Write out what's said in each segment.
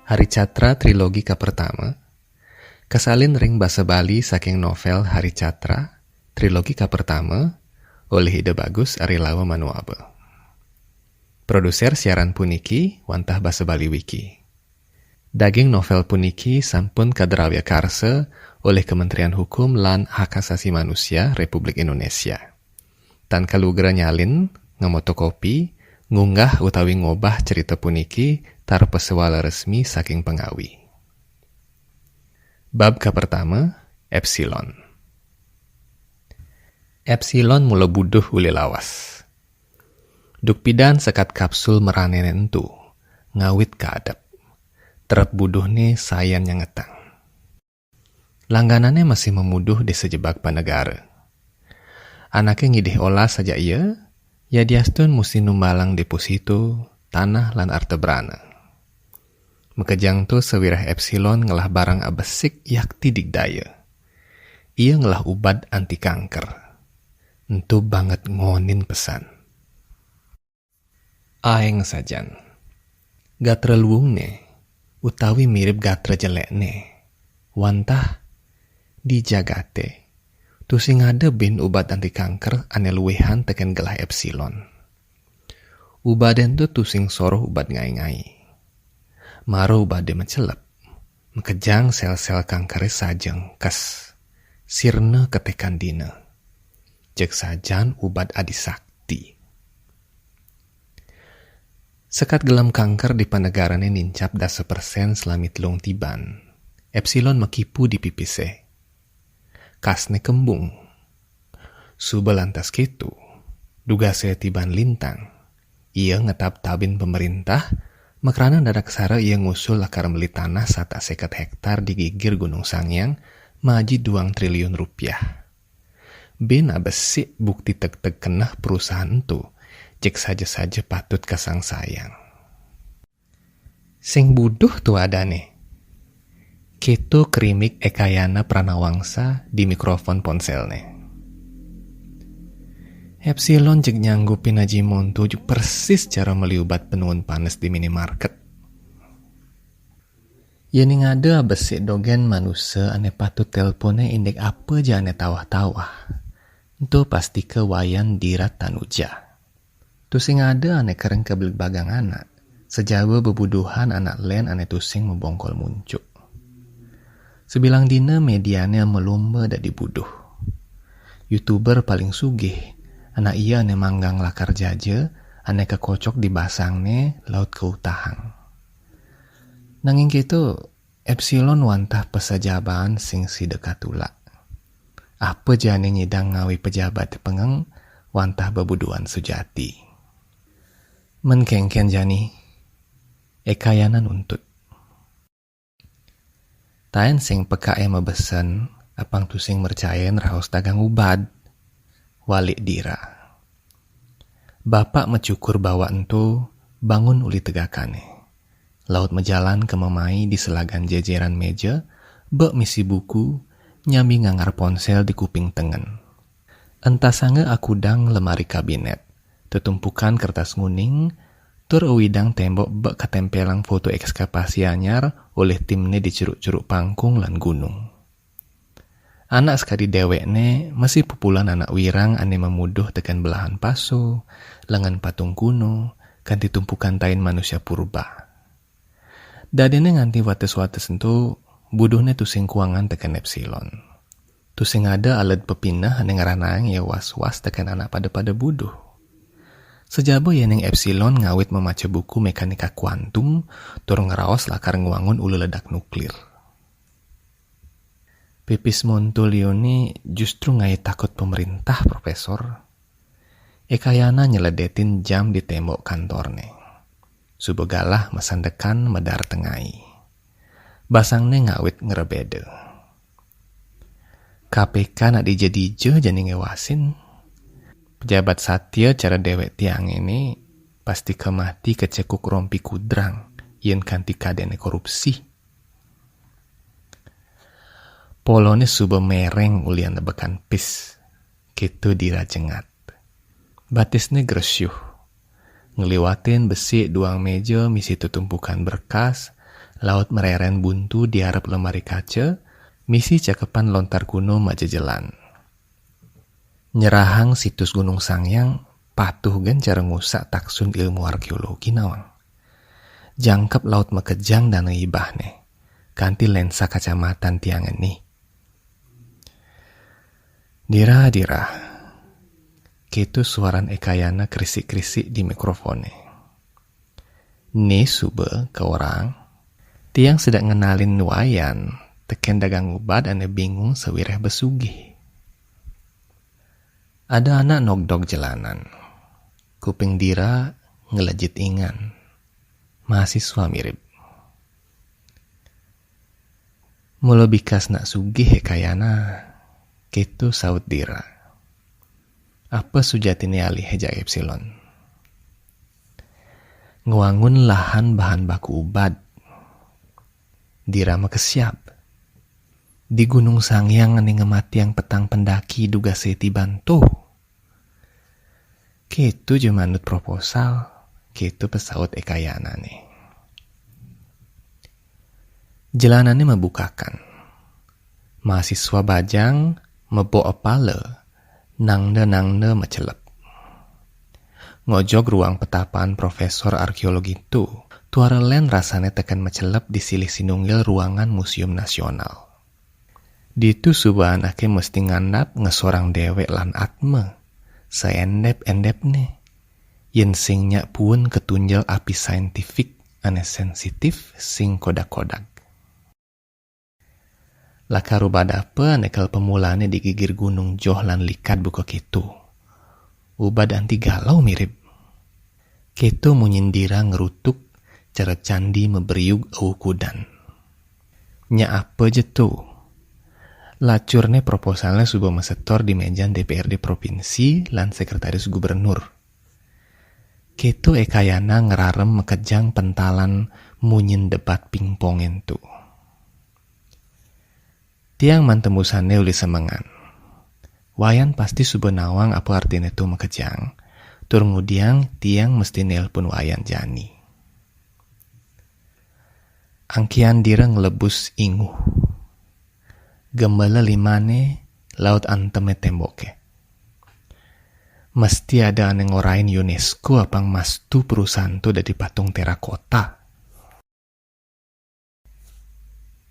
Haricatra trilogi kapertama kasalin ring basa Bali saking novel Haricatra trilogi kapertama oleh Ide Bagus Arilawa Manuabe. Produser siaran puniki wantah basa Bali Wiki. Daging novel puniki sampun kadrawya karse oleh Kementerian Hukum lan Hak Asasi Manusia Republik Indonesia. Tan kalugera nyalin ngamotokopi ngunggah utawi ngobah cerita puniki tar pesewala resmi saking pengawi. Bab kapertama, Epsilon. Epsilon mula buduh uli lawas. Duk pidan sekat kapsul meranen entu, ngawit kaadap. Terap buduhne sayan yang ngetang. Langganannya masih memuduh di sejebak panegara. Anaknya ngidih olah saja ia, ya diastun musti numbalang deposito, tanah lan artebrana. Mekejang tu sewirah Epsilon ngelah barang abesik yakti digdaya. Ia ngelah ubat anti kanker. Entu banget ngonin pesan. Aeng sajan. Gatra luungne, utawi mirip gatra jelekne. Wantah dijagate. Tu sing ada bin ubat anti kanker ane luwehan teken gelah Epsilon. Ubaden tu sing soroh ubat ngai-ngai. Maro ubade mencelep. Mekejang sel-sel kanker sajeng kes. Sirne ketekan dina. Jek sajan ubat adisakti. Sekat gelam kanker di panegarane nincap 10% selami telung tiban. Epsilon mekipu di pipise. Kasne kembung. Suba lantas kitu. Duga saya tiban lintang. Ia ngetap tabin pemerintah. Makrana dadak sara ia ngusul akar meli tanah 1 hektar di gigir Gunung Sangyang. Maji 2 triliun rupiah. Bin abesik bukti tek-tek kenah perusahaan tu. Jek saja-saja patut kasang sayang. Sing buduh tu adane. Keto kerimik Ekayana Pranawangsa di mikrofon ponselne. Epsilon jek nyanggupin Haji Montu persis cara meliubat penuhun panas di minimarket. Yening ada besik dogen manusia ane patut telpone indek apa aja ane tawah-tawah. Itu pasti kewayan dirat tanuja. Tu sing ada ane keren kebelik bagang anak. Sejawa bebuduhan anak len ane tusing membongkol muncul. Sebilang dina medianya melomba dak dibuduh. YouTuber paling sugih, anak iya ane manggang lakar jaja, ane kekocok dibasangne laut keutahang. Nanging gitu, Epsilon wantah pesajaban sing si dekatula. Apa jane nyidang ngawi pejabat pengeng, wantah bebuduan sujati. Menkengken jani, Ekayana nuntut. Tain sing peka mebesen, apang tu sing mercayen raos dagang ubad. Walik dira. Bapak mencukur bawa entu, bangun uli tegakane. Laut mejalan ke memai di selagan jejeran meja, bek misi buku, nyambi ngangar ponsel di kuping tengen. Entah sange akudang lemari kabinet, tetumpukan kertas nguning, tur uwidang tembok bek ketempelang foto ekskavasi anyar oleh timne di curug-curug pangkung lan gunung. Anak sekali dewekne masih pupulan anak wirang ane memuduh tekan belahan paso, lengan patung kuno, kan ditumpukan tain manusia purba. Dadene nganti wates-wates entu, buduhne tusing kuangan tekan Epsilon. Tusing ada alat pepinah ane ngaranang ya was-was tekan anak pada buduh. Sejabo yeneng Epsilon ngawit memaca buku mekanika kuantum, tur ngeraos lakar nguangun ulu ledak nuklir. Pipis Montolioni justru ngai takut pemerintah, Profesor. Ekayana nyeledetin jam di tembok kantorne. Subegalah mesandekan medar tengai. Basangne ngawit ngerebede. KPK nak dijadije jani ngewasin. Pejabat satya cara dewek tiang ini pasti kemati kecekuk rompi kudrang yen kanti kadene korupsi. Polone suba mereng ulian nebekan pis. Kitu dirajengat. Batisne gresyuh. Ngeliwatin besi 2 meja misi tutumpukan berkas Laut mereren buntu di harap lemari kaca, misi cakepan lontar kuno majejelan. Nyerahang situs Gunung Sangyang, patuh gen cara ngusak taksun ilmu arkeologi nawang. Jangkep laut mekejang dan ngibah nih, kanti lensa kacamatan tiangan nih. Dira, gitu suaran ekayana krisik-krisik di mikrofone. Nih sube ke orang, tiang sedang ngenalin wayan, teken dagang ubad ane bingung sewireh besugih. Ada anak nogdog jalanan. Kuping Dira ngelejit ingan. Mahasiswa mirip. Mula bikas nak sugih kayana. Kitu saut Dira. Apa sujatine alih heja epsilon. Nguangun lahan bahan baku ubad. Dira makesiap. Di Gunung Sangyang ane ngemati yang petang pendaki duga seti bantu. Kitu je manut proposal, kitu pesaut ekayana nih. Jalanannya membukakan. Mahasiswa bajang mebo opale, nangde mecelep. Ngojog ruang petapaan profesor arkeologi itu, tuarelen rasanya tekan mecelep di silih sinunggil ruangan Museum Nasional. Ditu subaan ake mesti ngandap ngesorang dewek lan atme. Seendep-endep nih. Yen sing nyak pun ketunjal api saintifik ane sensitif sing kodak-kodak. Laka rubad apa nekel pemulane digigir gunung joh lan likat buka kitu. Ubad anti galau mirip. Kitu munyindira ngerutuk cara candi memberiug au kudan. Nya apa je tuh? Lacurne proposalnya sudah mesetor di meja DPRD Provinsi lan Sekretaris Gubernur. Kitu ekayana ngerarem mekejang pentalan munyin debat pingpong entu. Tiang mantembusannya uli semengan. Wayan pasti subuh nawang apa artinya tu mekejang. Tur ngudiang tiang mesti nelpon wayan jani. Angkian Dira ngelebus inguh. Gembala limane laut anteme temboke. Mesti ada ane ngorain UNESCO apang mastu perusahaan tu dari patung terakota.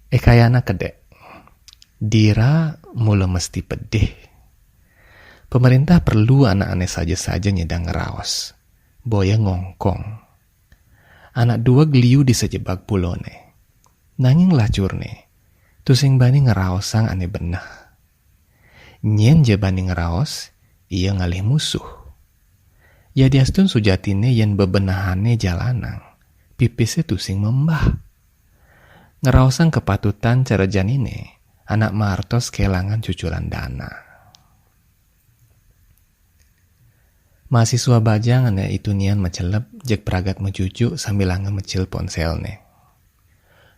Ekayana kedek. Dira mula mesti pedih. Pemerintah perlu anak-anak saja nyedang ngeraos. Boya ngongkong. Anak dua geliu disejebak pulone. Nanging lacurne. Tusing bani ngeraosang ane benah. Nyen je bani ngeraos, iya ngalih musuh. Ya diastun sujatine yen bebenahane jalanang, pipisnya tusing membah. Ngeraosang kepatutan cara janine, anak martos kelangan cucuran dana. Mahasiswa bajang ane itu nian mecelep, jek pragat mejujuk sambil angga mecil ponselne.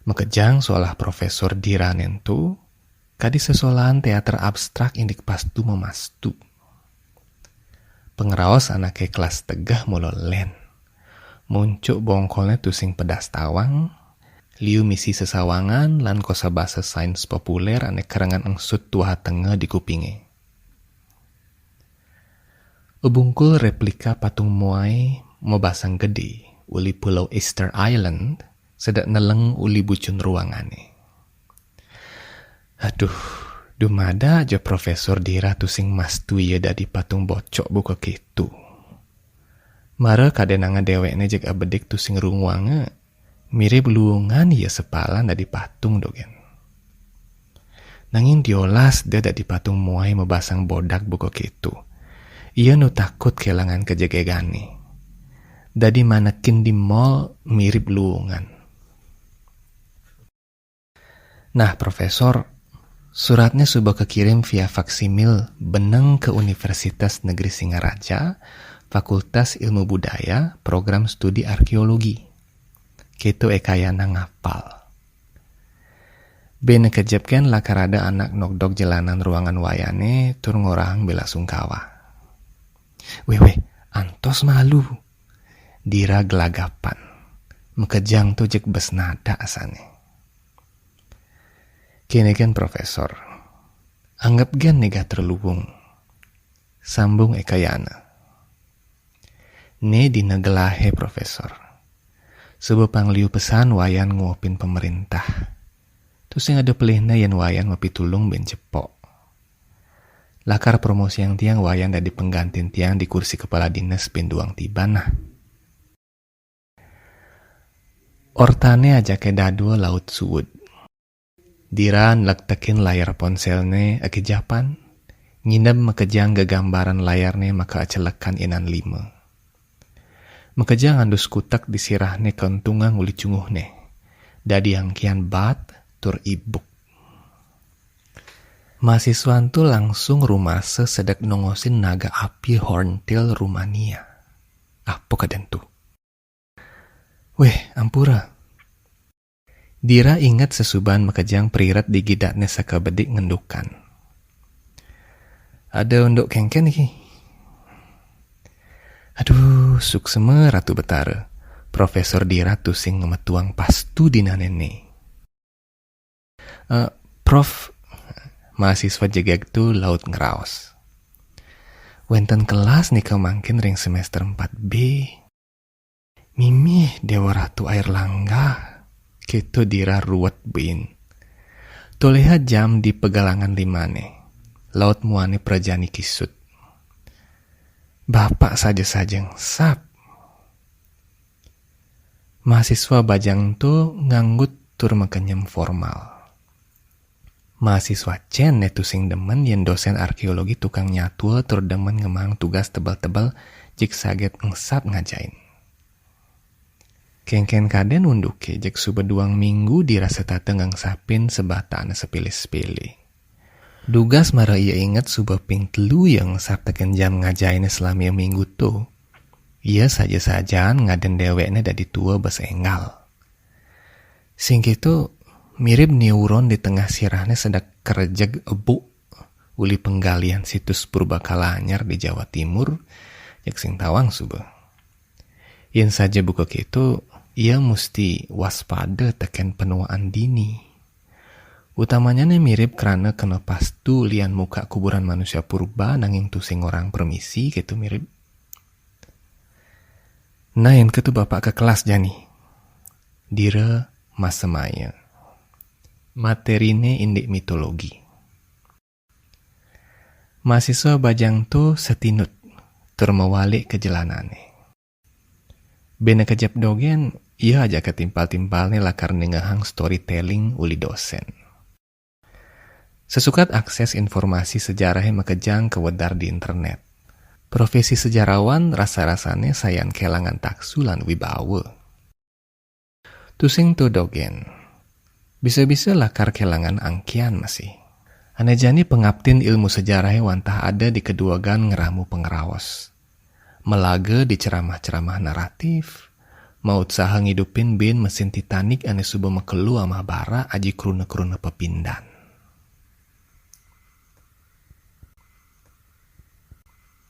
Mekejang soalah Profesor Dira nentu, kadi sesolahan teater abstrak indik pastu memastu. Pengeraos anake kelas tegah mulu len. Muncuk bongkolnya tusing pedas tawang, liu misi sesawangan lan kosabasa sains populer ane kerengan engsut tuah tengah di kupinge. Ubungkul replika patung muai mebasang gede, uli pulau Easter Island, sedak neleng uli bucun ruangane. Aduh, dumada aja Profesor Dira tusing mastu ya dadi patung bocok buka kitu. Mara kadenanga dewekne jek abedik tusing rungwange, mirip luungan ya sepalan dadi patung dogen. Nanging diolas dia dadi patung muai mebasang bodak buka kitu. Ia nu takut kelangan kejegegane. Dadi manekin di mall mirip luungan. Nah, Profesor, suratnya sudah kekirim via faksimil beneng ke Universitas Negeri Singaraja, Fakultas Ilmu Budaya, Program Studi Arkeologi. Kitu ekayana ngapal. Bene kejepken lakarada anak nogdog jalanan ruangan wayane tur ngorang bela sungkawa. Weh, antos malu. Dira gelagapan. Mekejang tu jek bes nada asane. Kini kan profesor, anggap gan nega terlubung. Sambung ekayana. Ne dinegelahe profesor. Sebab pangliu pesan wayan nguopin pemerintah. Terus yang ada pelihna yang wayan mapitulung ben cepok. Lakar promosi yang tiang wayan dari penggantin tiang di kursi kepala dinas pinduang tibanah. Ortane aja ke dadua laut suwud. Diran lektekin layar ponselne ake Japan, ngindap mekejang gegambaran layarne maka acelekan inan 5. Mekejang andus kutak disirahne kentungang uli cunguhne, dadi yang kian bat tur ibuk. Mahasiswa tu langsung rumah sesedek nongosin naga api horntail Rumania. Apa kaden tu? Weh, ampura. Dira ingat sesuban mekejang perirat di gidatnya sakabedik ngendukan. Ada unduk kengken iki. Aduh, sukseme Ratu Betara. Profesor Dira tusing ngemetuang pastu dina nene. Prof, mahasiswa jegek tu laut ngeraos. Wenten kelas nih kemangkin ring semester 4B. Mimih Dewa Ratu Air Langga. Gitu Dira ruwet bin. Toleha jam di pegalangan limane. Laut muane prajani kisut. Bapak saja-saja sap. Mahasiswa bajang tu nganggut tur mekenyem formal. Mahasiswa Chen netu sing demen yen dosen arkeologi tukang nyatua tur demen ngemang tugas tebal-tebal jik saget ngesap ngajain. Kengken kaden unduke jek subeduang minggu dirasa tateng sapin sebatana sepilih-sepilih. Dugas mara ia ingat subeping telu yang sap teken jam ngajainnya selama minggu tu. Ia saja-sajaan ngaden deweknya dadi tua basa enggal. Sing itu mirip neuron di tengah sirahnya sedak kerejeg ebu uli penggalian situs purbakala anyar di Jawa Timur jek sing tawang subeh. Yen saja buka gitu, ia mesti waspada teken penuaan dini. Utamanya nih mirip karena kena pastu lian muka kuburan manusia purba nanging tusing orang permisi gitu mirip. Nah yang ketu bapak ke kelas jani. Dira masemaya. Materine indik mitologi. Mahasiswa bajang tu setinut termewalik ke jelanane. Bena kejap dogen, ia aja ketimpal-timpalnya lakar nengahang storytelling uli dosen. Sesukat akses informasi sejarahnya mekejang kewedar di internet. Profesi sejarawan rasa-rasanya sayan kelangan taksulan wibawa. Tusing tu dogen. Bisa-bisa lakar kelangan angkian masih. Anejani pengabtin ilmu sejarahnya wantah ada di kedua gan ngeramu pengerawas. Melaga di ceramah-ceramah naratif, mau usaha ngidupin bin mesin Titanic ane subuh mekelu ama bara aji kruna-kruna pepindan.